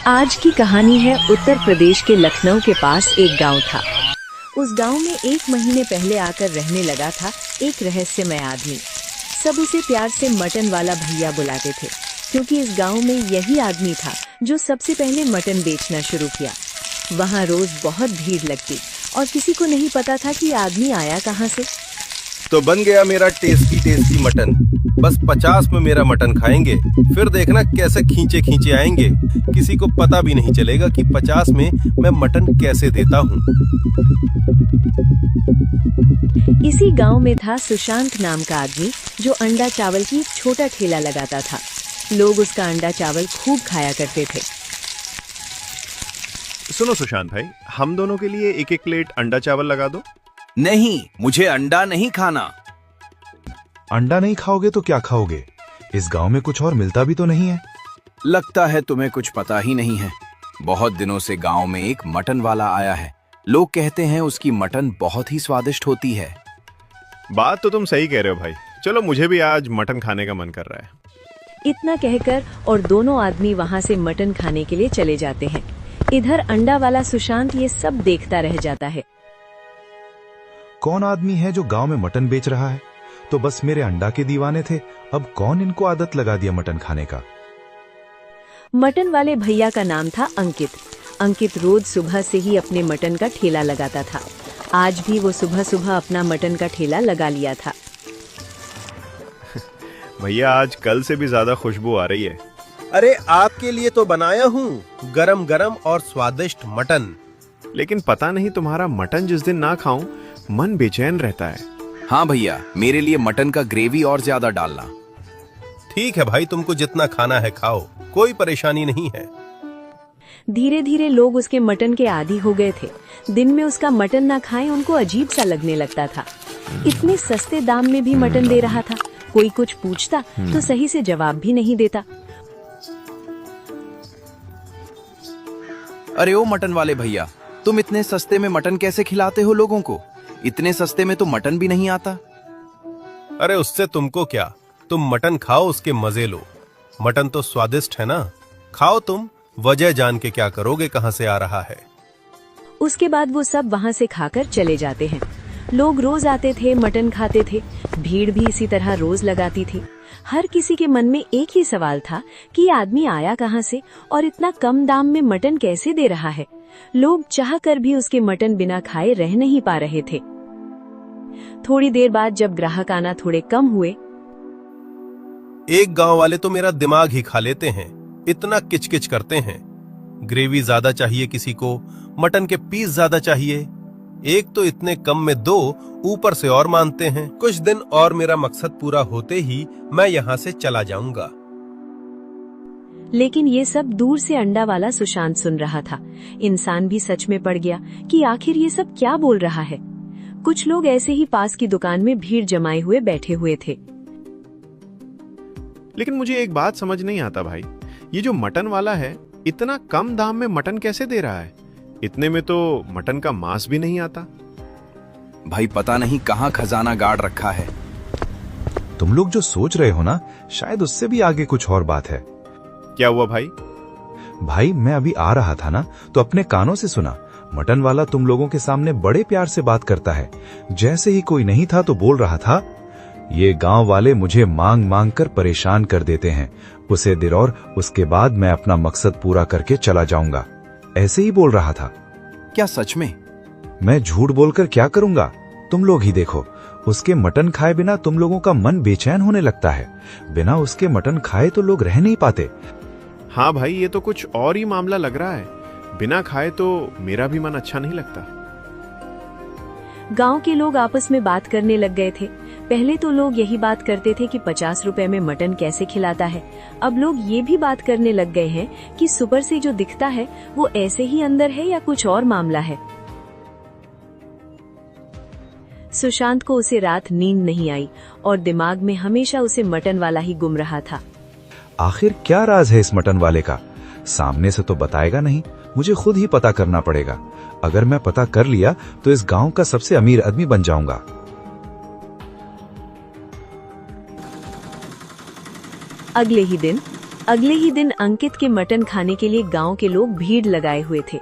आज की कहानी है उत्तर प्रदेश के लखनऊ के पास एक गांव था। उस गांव में 1 महीने पहले आकर रहने लगा था एक रहस्यमय आदमी। सब उसे प्यार से मटन वाला भैया बुलाते थे, क्योंकि इस गांव में यही आदमी था जो सबसे पहले मटन बेचना शुरू किया। वहां रोज बहुत भीड़ लगती और किसी को नहीं पता था कि आदमी आया कहां से। तो बन गया मेरा टेस्टी मटन। बस 50 में मेरा मटन खाएंगे, फिर देखना कैसे खींचे खींचे आएंगे। किसी को पता भी नहीं चलेगा कि 50 में मैं मटन कैसे देता हूँ। इसी गांव में था सुशांत नाम का आदमी जो अंडा चावल की एक छोटा ठेला लगाता था। लोग उसका अंडा चावल खूब खाया करते थे। सुनो सुशांत भाई, हम दोनों के लिए एक प्लेट अंडा चावल लगा दो। नहीं, मुझे अंडा नहीं खाना। अंडा नहीं खाओगे तो क्या खाओगे? इस गांव में कुछ और मिलता भी तो नहीं है। लगता है तुम्हें कुछ पता ही नहीं है। बहुत दिनों से गांव में एक मटन वाला आया है। लोग कहते हैं उसकी मटन बहुत ही स्वादिष्ट होती है। बात तो तुम सही कह रहे हो भाई। चलो, मुझे भी आज मटन खाने का मन कर रहा है। इतना कहकर और दोनों आदमी वहां से मटन खाने के लिए चले जाते हैं। इधर अंडा वाला सुशांत ये सब देखता रह जाता है। कौन आदमी है जो गांव में मटन बेच रहा है? तो बस मेरे अंडा के दीवाने थे, अब कौन इनको आदत लगा दिया मटन खाने का? मटन वाले भैया का नाम था अंकित। अंकित रोज सुबह से ही अपने मटन का ठेला लगाता था। आज भी वो सुबह सुबह अपना मटन का ठेला लगा लिया था। भैया, आज कल से भी ज्यादा खुशबू आ रही है। अरे, आपके लिए तो बनाया हूँ गरम गरम और स्वादिष्ट मटन। लेकिन पता नहीं तुम्हारा मटन जिस दिन ना खाऊं मन बेचैन रहता है। हाँ भैया, मेरे लिए मटन का ग्रेवी और ज्यादा डालना। ठीक है भाई, तुमको जितना खाना है खाओ, कोई परेशानी नहीं है। धीरे धीरे लोग उसके मटन के आदी हो गए थे। दिन में उसका मटन ना खाएं उनको अजीब सा लगने लगता था। इतने सस्ते दाम में भी मटन दे रहा था। कोई कुछ पूछता तो सही से जवाब भी नहीं देता। अरे ओ मटन वाले भैया, तुम इतने सस्ते में मटन कैसे खिलाते हो लोगों को? इतने सस्ते में तो मटन भी नहीं आता। अरे उससे तुमको क्या, तुम मटन खाओ, उसके मजे लो। मटन तो स्वादिष्ट है ना, खाओ तुम। वजह जान के क्या करोगे कहां से आ रहा है। उसके बाद वो सब वहां से खाकर चले जाते हैं। लोग रोज आते थे, मटन खाते थे। भीड़ भी इसी तरह रोज लगाती थी। हर किसी के मन में एक ही सवाल था कि ये आदमी आया कहां से और इतना कम दाम में मटन कैसे दे रहा है। लोग चाह कर भी उसके मटन बिना खाए रह नहीं पा रहे थे। थोड़ी देर बाद जब ग्राहक आना थोड़े कम हुए, एक गांव वाले तो मेरा दिमाग ही खा लेते हैं। इतना किचकिच करते हैं। ग्रेवी ज्यादा चाहिए, किसी को मटन के पीस ज्यादा चाहिए। एक तो इतने कम में दो, ऊपर से और मानते हैं। कुछ दिन और मेरा मकसद पूरा होते ही मैं यहाँ से चला जाऊंगा। लेकिन ये सब दूर से अंडा वाला सुशांत सुन रहा था। इंसान भी सच में पड़ गया कि आखिर ये सब क्या बोल रहा है। कुछ लोग ऐसे ही पास की दुकान में भीड़ जमाए हुए बैठे हुए थे। लेकिन मुझे एक बात समझ नहीं आता भाई, ये जो मटन वाला है इतना कम दाम में मटन कैसे दे रहा है? इतने में तो मटन का मांस भी नहीं आता। भाई पता नहीं कहाँ खजाना गाड़ रखा है। तुम लोग जो सोच रहे हो ना, शायद उससे भी आगे कुछ और बात है। क्या हुआ भाई? भाई, मैं अभी आ रहा था ना, तो अपने कानों से सुना। मटन वाला तुम लोगों के सामने बड़े प्यार से बात करता है। जैसे ही कोई नहीं था तो बोल रहा था, ये गांव वाले मुझे मांग मांग कर परेशान कर देते हैं। उसे दे और उसके बाद मैं अपना मकसद पूरा करके चला जाऊंगा। ऐसे ही बोल रहा था। क्या सच में? मैं झूठ बोलकर क्या करूंगा? तुम लोग ही देखो, उसके मटन खाए बिना तुम लोगों का मन बेचैन होने लगता है। बिना उसके मटन खाए तो लोग रह नहीं पाते। हाँ भाई, ये तो कुछ और ही मामला लग रहा है। बिना खाए तो मेरा भी मन अच्छा नहीं लगता। गांव के लोग आपस में बात करने लग गए थे। पहले तो लोग यही बात करते थे कि 50 रुपए में मटन कैसे खिलाता है। अब लोग ये भी बात करने लग गए हैं कि सुपर से जो दिखता है वो ऐसे ही अंदर है या कुछ और मामला है। सुशांत को उसे रात नींद नहीं आई और दिमाग में हमेशा उसे मटन वाला ही गुम रहा था। आखिर क्या राज है इस मटन वाले का? सामने से तो बताएगा नहीं, मुझे खुद ही पता करना पड़ेगा। अगर मैं पता कर लिया तो इस गांव का सबसे अमीर आदमी बन जाऊंगा। अगले ही दिन अगले ही दिन अंकित के मटन खाने के लिए गांव के लोग भीड़ लगाए हुए थे।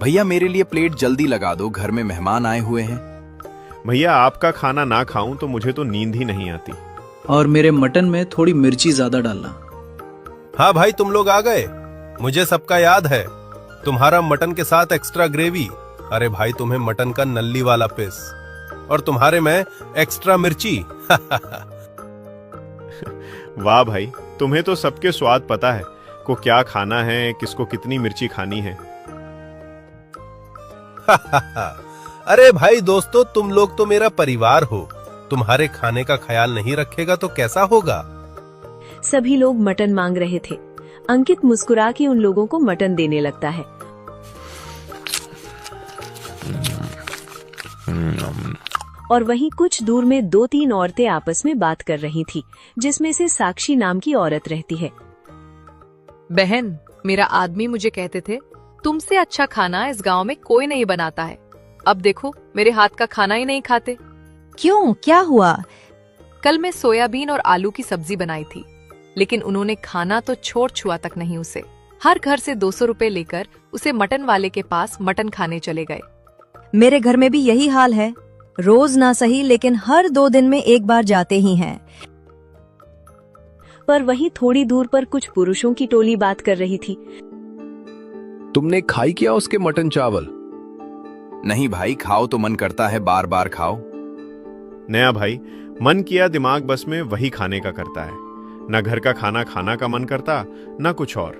भैया मेरे लिए प्लेट जल्दी लगा दो, घर में मेहमान आए हुए हैं। भैया आपका खाना ना खाऊं तो मुझे तो नींद ही नहीं आती। और मेरे मटन में थोड़ी मिर्ची ज्यादा डालना। हाँ भाई, तुम लोग आ गए। मुझे सबका याद है। तुम्हारा मटन के साथ एक्स्ट्रा ग्रेवी। अरे भाई, तुम्हें मटन का नल्ली वाला पीस और तुम्हारे में एक्स्ट्रा मिर्ची। वाह भाई, तुम्हें तो सबके स्वाद पता है, को क्या खाना है, किसको कितनी मिर्ची खानी है। अरे भाई दोस्तों, तुम लोग तो मेरा परिवार हो। तुम्हारे खाने का ख्याल नहीं रखेगा तो कैसा होगा। सभी लोग मटन मांग रहे थे। अंकित मुस्कुरा के उन लोगों को मटन देने लगता है। और वहीं कुछ दूर में 2-3 औरतें आपस में बात कर रही थी, जिसमें से साक्षी नाम की औरत रहती है। बहन, मेरा आदमी मुझे कहते थे तुमसे अच्छा खाना इस गांव में कोई नहीं बनाता है। अब देखो, मेरे हाथ का खाना ही नहीं खाते। क्यों, क्या हुआ? कल मैं सोयाबीन और आलू की सब्जी बनाई थी, लेकिन उन्होंने खाना तो छोड़ छुआ तक नहीं उसे। हर घर से 200 रुपए लेकर उसे मटन वाले के पास मटन खाने चले गए। मेरे घर में भी यही हाल है। रोज ना सही, लेकिन हर 2 दिन में एक बार जाते ही हैं। पर वहीं थोड़ी दूर पर कुछ पुरुषों की टोली बात कर रही थी। तुमने खाई क्या उसके मटन चावल? नहीं भाई, खाओ तो मन करता है, बार बार खाओ। नया भाई, मन किया दिमाग बस में वही खाने का करता है। न घर का खाना खाना का मन करता, न कुछ और।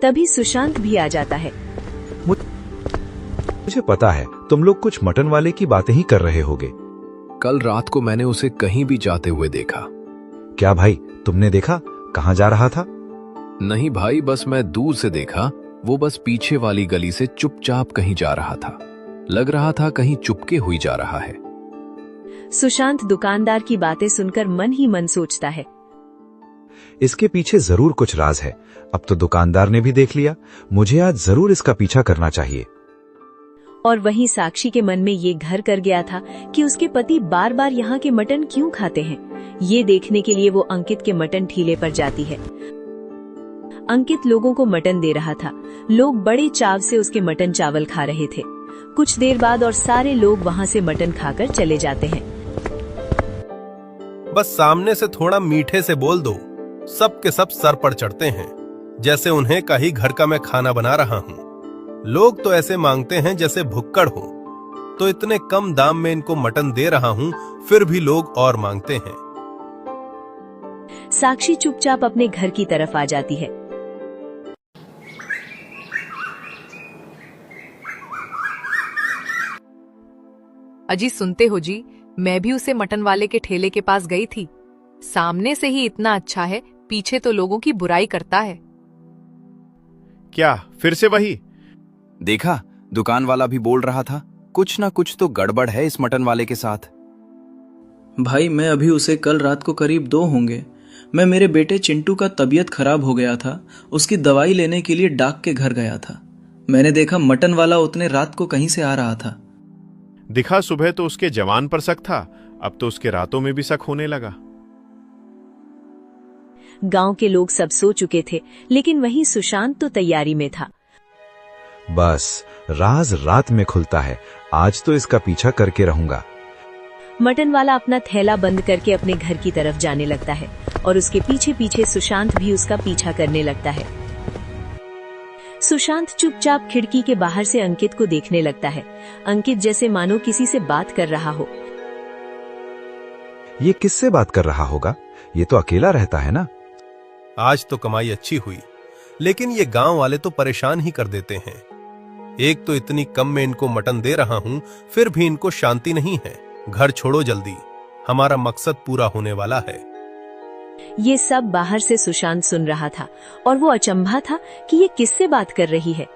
तभी सुशांत भी आ जाता है। मुझे पता है तुम लोग कुछ मटन वाले की बातें ही कर रहे होगे। कल रात को मैंने उसे कहीं भी जाते हुए देखा। क्या भाई, तुमने देखा? कहाँ जा रहा था? नहीं भाई, बस मैं दूर से देखा। वो बस पीछे वाली गली से चुपचाप कहीं जा रहा था। लग रहा था कहीं चुपके हुई जा रहा है। सुशांत दुकानदार की बातें सुनकर मन ही मन सोचता है, इसके पीछे जरूर कुछ राज है। अब तो दुकानदार ने भी देख लिया, मुझे आज जरूर इसका पीछा करना चाहिए। और वहीं साक्षी के मन में ये घर कर गया था कि उसके पति बार बार यहाँ के मटन क्यों खाते हैं। ये देखने के लिए वो अंकित के मटन ठेले पर जाती है। अंकित लोगों को मटन दे रहा था। लोग बड़े चाव से उसके मटन चावल खा रहे थे। कुछ देर बाद और सारे लोग वहाँ से मटन खाकर चले जाते हैं। बस सामने से थोड़ा मीठे से बोल दो, सब के सब सर पर चढ़ते हैं, जैसे उन्हें कहीं घर का मैं खाना बना रहा हूँ। लोग तो ऐसे मांगते हैं जैसे भुक्कड़ हो। तो इतने कम दाम में इनको मटन दे रहा हूँ, फिर भी लोग और मांगते हैं। साक्षी चुपचाप अपने घर की तरफ आ जाती है। अजी सुनते हो जी, मैं भी उसे मटन वाले के ठेले के पास गई थी। सामने से ही इतना अच्छा है, पीछे तो लोगों की बुराई करता है। क्या फिर से वही? देखा, दुकान वाला भी बोल रहा था कुछ ना कुछ तो गड़बड़ है इस मटन वाले के साथ। भाई मैं अभी उसे कल रात को करीब 2 होंगे, मैं मेरे बेटे चिंटू का तबीयत खराब हो गया था, उसकी दवाई लेने के लिए डाक के घर गया था। मैंने देखा मटन वाला उतने रात को कहीं से आ रहा था। दिखा, सुबह तो उसके जवान पर शक था, अब तो उसके रातों में भी शक होने लगा। गांव के लोग सब सो चुके थे, लेकिन वहीं सुशांत तो तैयारी में था। बस राज रात में खुलता है, आज तो इसका पीछा करके रहूंगा। मटन वाला अपना थैला बंद करके अपने घर की तरफ जाने लगता है और उसके पीछे पीछे सुशांत भी उसका पीछा करने लगता है। सुशांत चुपचाप खिड़की के बाहर से अंकित को देखने लगता है। अंकित जैसे मानो किसी से बात कर रहा हो। ये किससे बात कर रहा होगा? ये तो अकेला रहता है ना। आज तो कमाई अच्छी हुई, लेकिन ये गांव वाले तो परेशान ही कर देते हैं। एक तो इतनी कम में इनको मटन दे रहा हूं, फिर भी इनको शांति नहीं है। घर छोड़ो जल्दी, हमारा मकसद पूरा होने वाला है। ये सब बाहर से सुशांत सुन रहा था और वो अचंभा था कि ये किससे बात कर रही है।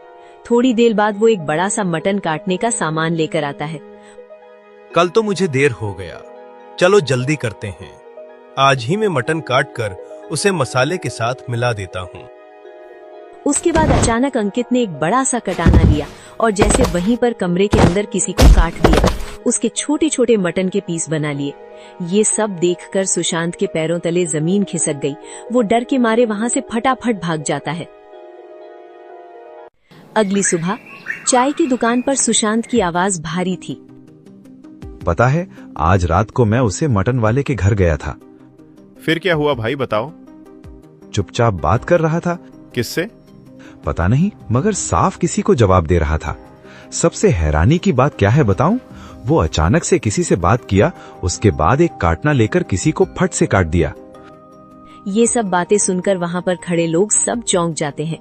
थोड़ी देर बाद वो एक बड़ा सा मटन काटने का सामान लेकर आता है। कल तो मुझे देर हो गया, चलो जल्दी करते हैं। आज ही मैं मटन काट कर उसे मसाले के साथ मिला देता हूँ। उसके बाद अचानक अंकित ने एक बड़ा सा कटाना लिया और जैसे वहीं पर कमरे के अंदर किसी को काट दिया। उसके छोटे छोटे मटन के पीस बना लिए। ये सब देखकर सुशांत के पैरों तले जमीन खिसक गई। वो डर के मारे वहां से फटाफट भाग जाता है। अगली सुबह चाय की दुकान पर सुशांत की आवाज भारी थी। पता है, आज रात को मैं उसे मटन वाले के घर गया था। फिर क्या हुआ भाई, बताओ। चुपचाप बात कर रहा था। किससे? पता नहीं, मगर साफ किसी को जवाब दे रहा था। सबसे हैरानी की बात क्या है बताऊं? वो अचानक से किसी से बात किया, उसके बाद एक काटना लेकर किसी को फट से काट दिया। ये सब बातें सुनकर वहां पर खड़े लोग सब चौंक जाते हैं।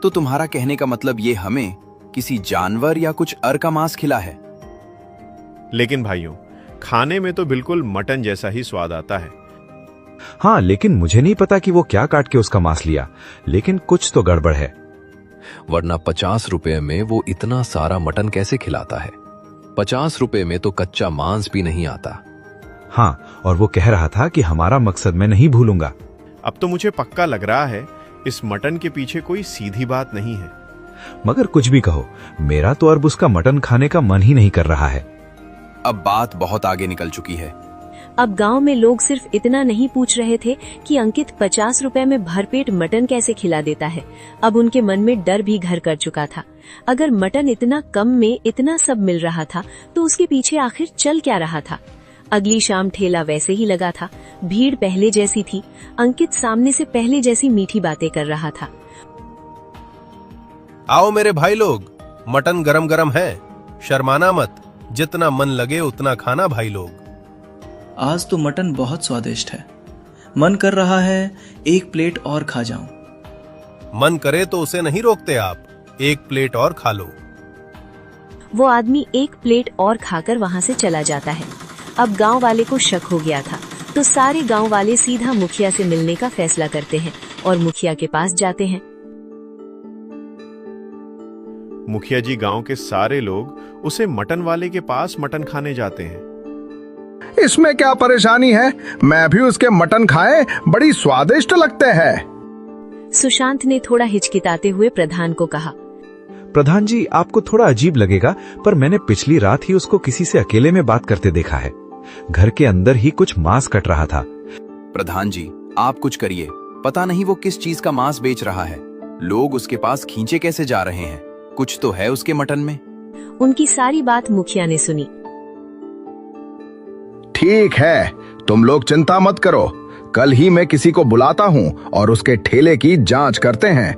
तो तुम्हारा कहने का मतलब ये हमें किसी जानवर या कुछ अर का मांस खिला है? लेकिन भाइयों, खाने में तो बिल्कुल मटन जैसा ही स्वाद आता है। हाँ, लेकिन मुझे नहीं पता कि वो क्या काट के उसका मांस लिया, लेकिन कुछ तो गड़बड़ है। वरना 50 रुपए में वो इतना सारा मटन कैसे खिलाता है? 50 रुपए में तो कच्चा मांस भी नहीं आता। हाँ, और वो कह रहा था कि हमारा मकसद मैं नहीं भूलूंगा। अब तो मुझे पक्का लग रहा है इस मटन के पीछे कोई सीधी बात नहीं है। मगर कुछ भी कहो, मेरा तो अब उसका मटन खाने का मन ही नहीं कर रहा है। अब बात बहुत आगे निकल चुकी है। अब गांव में लोग सिर्फ इतना नहीं पूछ रहे थे कि अंकित 50 रुपए में भरपेट मटन कैसे खिला देता है। अब उनके मन में डर भी घर कर चुका था। अगर मटन इतना कम में इतना सब मिल रहा था तो उसके पीछे आखिर चल क्या रहा था? अगली शाम ठेला वैसे ही लगा था। भीड़ पहले जैसी थी। अंकित सामने से पहले जैसी मीठी बातें कर रहा था। आओ मेरे भाई लोग, मटन गरम गरम है, शर्माना मत। जितना मन लगे उतना खाना भाई लोग। आज तो मटन बहुत स्वादिष्ट है। मन कर रहा है एक प्लेट और खा जाऊं। मन करे तो उसे नहीं रोकते आप, एक प्लेट और खा लो। वो आदमी एक प्लेट और खाकर वहां से चला जाता है। अब गांव वाले को शक हो गया था, तो सारे गांव वाले सीधा मुखिया से मिलने का फैसला करते हैं और मुखिया के पास जाते हैं। मुखिया जी, गांव के सारे लोग उसे मटन वाले के पास मटन खाने जाते हैं। इसमें क्या परेशानी है? मैं भी उसके मटन खाए, बड़ी स्वादिष्ट लगते हैं। सुशांत ने थोड़ा हिचकिताते हुए प्रधान को कहा। प्रधान जी, आपको थोड़ा अजीब लगेगा, पर मैंने पिछली रात ही उसको किसी से अकेले में बात करते देखा है। घर के अंदर ही कुछ मांस कट रहा था। प्रधान जी, आप कुछ करिए। पता नहीं वो किस चीज का मांस बेच रहा है। लोग उसके पास खींचे कैसे जा रहे हैं। कुछ तो है उसके मटन में। उनकी सारी बात मुखिया ने सुनी। ठीक है, तुम लोग चिंता मत करो। कल ही मैं किसी को बुलाता हूँ और उसके ठेले की जांच करते हैं।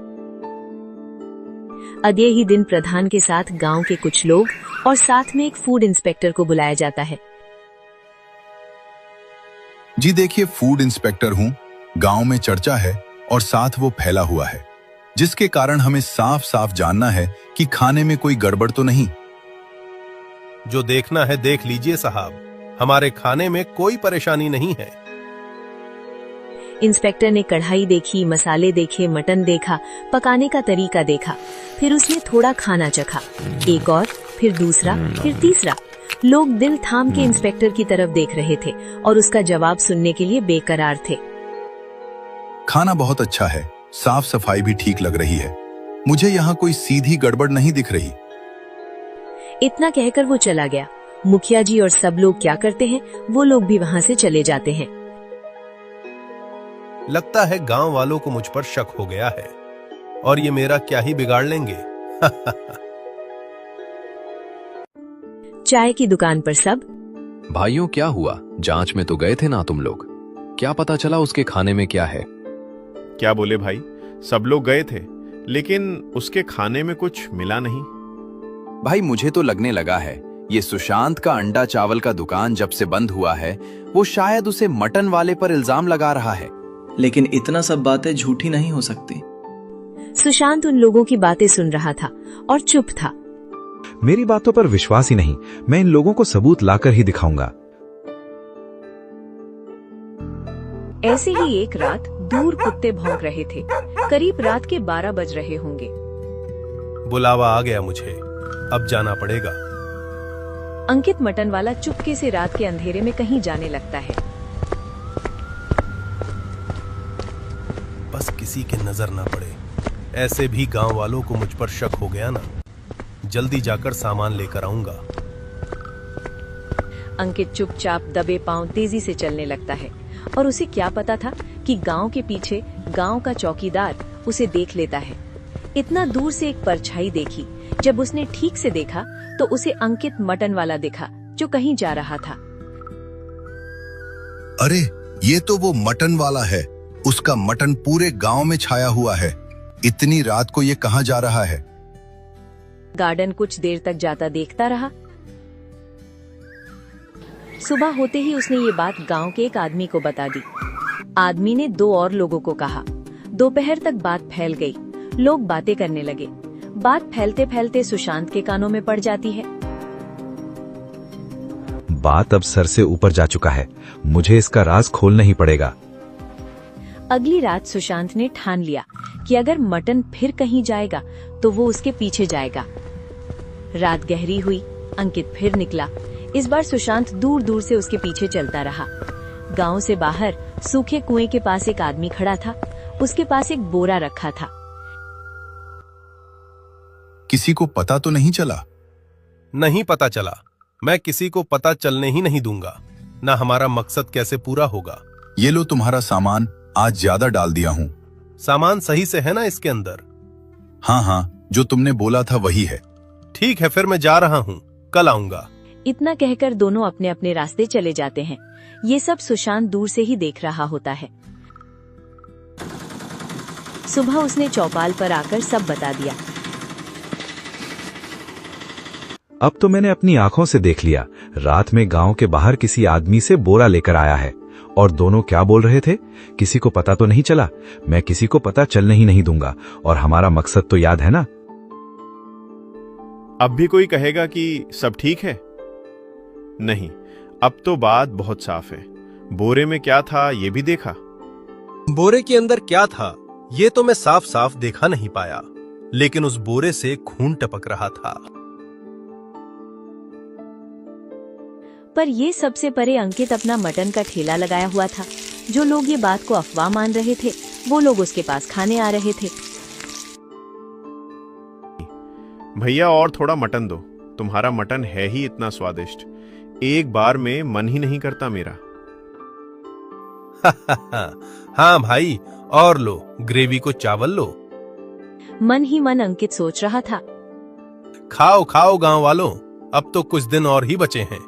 अगले ही दिन प्रधान के साथ गांव के कुछ लोग और साथ में एक फूड इंस्पेक्टर को बुलाया जाता है। जी देखिए, फूड इंस्पेक्टर हूँ। गांव में चर्चा है और साथ वो फैला हुआ है, जिसके कारण हमें साफ साफ जानना है कि खाने में कोई गड़बड़ तो नहीं। जो देखना है देख लीजिए साहब, हमारे खाने में कोई परेशानी नहीं है। इंस्पेक्टर ने कढ़ाई देखी, मसाले देखे, मटन देखा, पकाने का तरीका देखा। फिर उसने थोड़ा खाना चखा, एक और, फिर दूसरा, फिर तीसरा। लोग दिल थाम के इंस्पेक्टर की तरफ देख रहे थे और उसका जवाब सुनने के लिए बेकरार थे। खाना बहुत अच्छा है, साफ सफाई भी ठीक लग रही है। मुझे यहाँ कोई सीधी गड़बड़ नहीं दिख रही। इतना कहकर वो चला गया। मुखिया जी और सब लोग क्या करते हैं, वो लोग भी वहां से चले जाते हैं। लगता है गांव वालों को मुझ पर शक हो गया है और ये मेरा क्या ही बिगाड़ लेंगे। चाय की दुकान पर सब। भाइयों, क्या हुआ? जांच में तो गए थे ना तुम लोग? क्या पता चला उसके खाने में क्या है? क्या बोले भाई? सब लोग गए थे, लेकिन उसके खाने में कुछ मिला नहीं। भाई, मुझे तो लगने लगा है ये सुशांत का अंडा चावल का दुकान जब से बंद हुआ है, वो शायद उसे मटन वाले पर इल्जाम लगा रहा है। लेकिन इतना सब बातें झूठी नहीं हो सकती। सुशांत उन लोगों की बातें सुन रहा था और चुप था। मेरी बातों पर विश्वास ही नहीं, मैं इन लोगों को सबूत लाकर ही दिखाऊंगा। ऐसे ही एक रात दूर कुत्ते भौंक रहे थे। करीब रात के 12 बज रहे होंगे। बुलावा आ गया मुझे, अब जाना पड़ेगा। अंकित मटन वाला चुपके से रात के अंधेरे में कहीं जाने लगता है। बस किसी के नजर ना पड़े। ऐसे भी गांव वालों को मुझ पर शक हो गया ना। जल्दी जाकर सामान लेकर आऊंगा। अंकित चुपचाप दबे पांव तेजी से चलने लगता है और उसे क्या पता था कि गांव के पीछे गांव का चौकीदार उसे देख लेता है। इतना दूर से एक परछाई देखी। जब उसने ठीक से देखा तो उसे अंकित मटन वाला दिखा जो कहीं जा रहा था। अरे ये तो वो मटन वाला है। उसका मटन पूरे गांव में छाया हुआ है। इतनी रात को ये कहाँ जा रहा है? गार्डन कुछ देर तक जाता देखता रहा। सुबह होते ही उसने ये बात गांव के एक आदमी को बता दी। आदमी ने 2 और लोगों को कहा। दोपहर तक बात फैल गई। लोग बातें करने लगे। बात फैलते फैलते सुशांत के कानों में पड़ जाती है। बात अब सर से ऊपर जा चुका है। मुझे इसका राज खोलना ही पड़ेगा। अगली रात सुशांत ने ठान लिया कि अगर मटन फिर कहीं जाएगा तो वो उसके पीछे जाएगा। रात गहरी हुई। अंकित फिर निकला। इस बार सुशांत दूर दूर से उसके पीछे चलता रहा। गांव से बाहर सूखे कुएं के पास एक आदमी खड़ा था। उसके पास एक बोरा रखा था। किसी को पता तो नहीं चला? नहीं पता चला। मैं किसी को पता चलने ही नहीं दूंगा। ना हमारा मकसद कैसे पूरा होगा। ये लो तुम्हारा सामान। आज ज्यादा डाल दिया हूँ। सामान सही से है ना इसके अंदर? हाँ हाँ, जो तुमने बोला था वही है। ठीक है, फिर मैं जा रहा हूँ। कल आऊंगा। इतना कहकर दोनों अपने अपने रास्ते चले जाते हैं। ये सब सुशांत दूर से ही देख रहा होता है। सुबह उसने चौपाल पर आकर सब बता दिया। अब तो मैंने अपनी आंखों से देख लिया। रात में गांव के बाहर किसी आदमी से बोरा लेकर आया है। और दोनों क्या बोल रहे थे? किसी को पता तो नहीं चला। मैं किसी को पता चलने ही नहीं दूंगा। और हमारा मकसद तो याद है ना? अब भी कोई कहेगा कि सब ठीक है? नहीं, अब तो बात बहुत साफ है। बोरे में क्या था ये भी देखा। बोरे के अंदर क्या था ये तो मैं साफ साफ देखा नहीं पाया, लेकिन उस बोरे से खून टपक रहा था। पर ये सबसे परे अंकित अपना मटन का ठेला लगाया हुआ था। जो लोग ये बात को अफवाह मान रहे थे वो लोग उसके पास खाने आ रहे थे। भैया और थोड़ा मटन दो। तुम्हारा मटन है ही इतना स्वादिष्ट। एक बार में मन ही नहीं करता मेरा। हाँ भाई, और लो, ग्रेवी को चावल लो। मन ही मन अंकित सोच रहा था। खाओ खाओ गांव वालों, अब तो कुछ दिन और ही बचे हैं।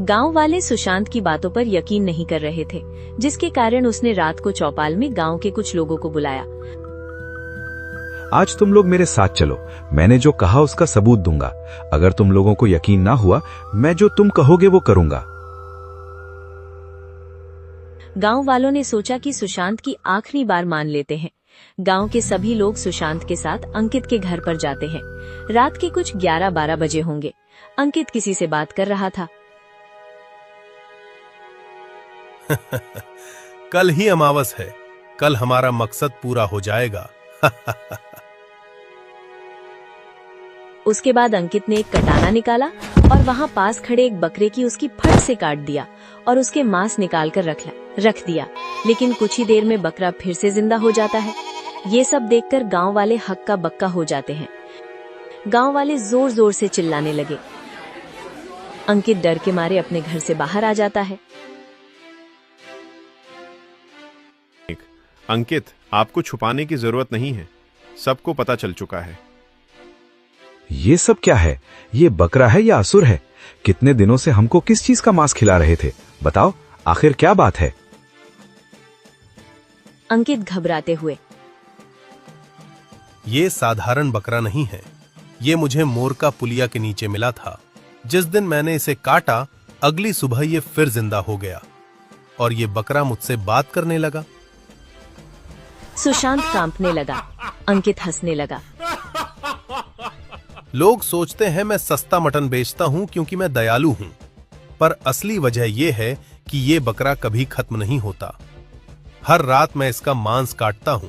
गांव वाले सुशांत की बातों पर यकीन नहीं कर रहे थे, जिसके कारण उसने रात को चौपाल में गांव के कुछ लोगों को बुलाया। आज तुम लोग मेरे साथ चलो। मैंने जो कहा उसका सबूत दूंगा। अगर तुम लोगों को यकीन ना हुआ, मैं जो तुम कहोगे वो करूंगा। गांव वालों ने सोचा कि सुशांत की आखिरी बार मान लेते हैं। गांव के सभी लोग सुशांत के साथ अंकित के घर पर जाते हैं। रात के कुछ 11-12 बजे होंगे। अंकित किसी से बात कर रहा था। कल ही अमावस है। कल हमारा मकसद पूरा हो जाएगा। उसके बाद अंकित ने एक कटाना निकाला और वहां पास खड़े एक बकरे की उसकी फट से काट दिया और उसके मांस निकाल कर रख दिया। लेकिन कुछ ही देर में बकरा फिर से जिंदा हो जाता है। ये सब देखकर गांव वाले हक्का बक्का हो जाते हैं। गांव वाले जोर जोर से चिल्लाने लगे। अंकित डर के मारे अपने घर से बाहर आ जाता है। अंकित, आपको छुपाने की जरूरत नहीं है। सबको पता चल चुका है। ये सब क्या है? ये बकरा है या असुर है? कितने दिनों से हमको किस चीज का मांस खिला रहे थे? बताओ, आखिर क्या बात है? अंकित घबराते हुए। ये साधारण बकरा नहीं है। ये मुझे मोर का पुलिया के नीचे मिला था। जिस दिन मैंने इसे काटा, अगली सुबह ये फिर जिंदा हो गया और ये बकरा मुझसे बात करने लगा। सुशांत कांपने लगा। अंकित हंसने लगा। लोग सोचते हैं मैं सस्ता मटन बेचता हूं क्योंकि मैं दयालु हूं, पर असली वजह यह है कि ये बकरा कभी खत्म नहीं होता। हर रात मैं इसका मांस काटता हूं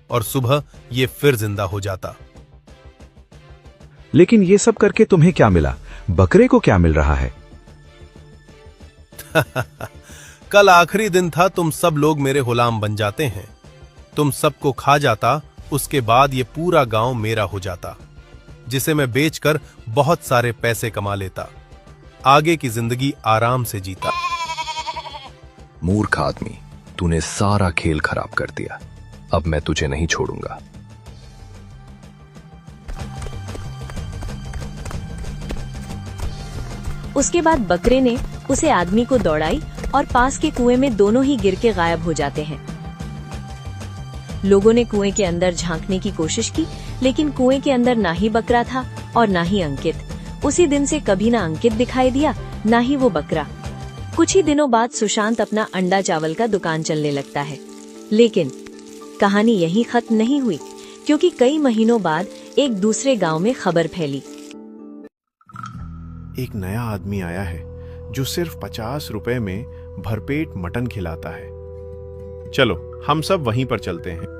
और सुबह ये फिर जिंदा हो जाता। लेकिन ये सब करके तुम्हें क्या मिला? बकरे को क्या मिल रहा है? कल आखिरी दिन था। तुम सब लोग मेरे गुलाम बन जाते हैं। तुम सबको खा जाता, उसके बाद ये पूरा गांव मेरा हो जाता। जिसे मैं बेचकर बहुत सारे पैसे कमा लेता। आगे की जिंदगी आराम से जीता। मूर्ख आदमी, तूने सारा खेल खराब कर दिया। अब मैं तुझे नहीं छोड़ूंगा। उसके बाद बकरे ने उसे आदमी को दौड़ाई और पास के कुएं में दोनों ही गिर के गायब हो जाते हैं। लोगों ने कुएं के अंदर झांकने की कोशिश की, लेकिन कुएं के अंदर ना ही बकरा था और ना ही अंकित। उसी दिन से कभी ना अंकित दिखाई दिया, ना ही वो बकरा। कुछ ही दिनों बाद सुशांत अपना अंडा चावल का दुकान चलने लगता है। लेकिन कहानी यहीं खत्म नहीं हुई, क्योंकि कई महीनों बाद एक दूसरे गांव में खबर फैली। एक नया आदमी आया है जो सिर्फ 50 रुपए में भरपेट मटन खिलाता है। चलो हम सब वहीं पर चलते हैं।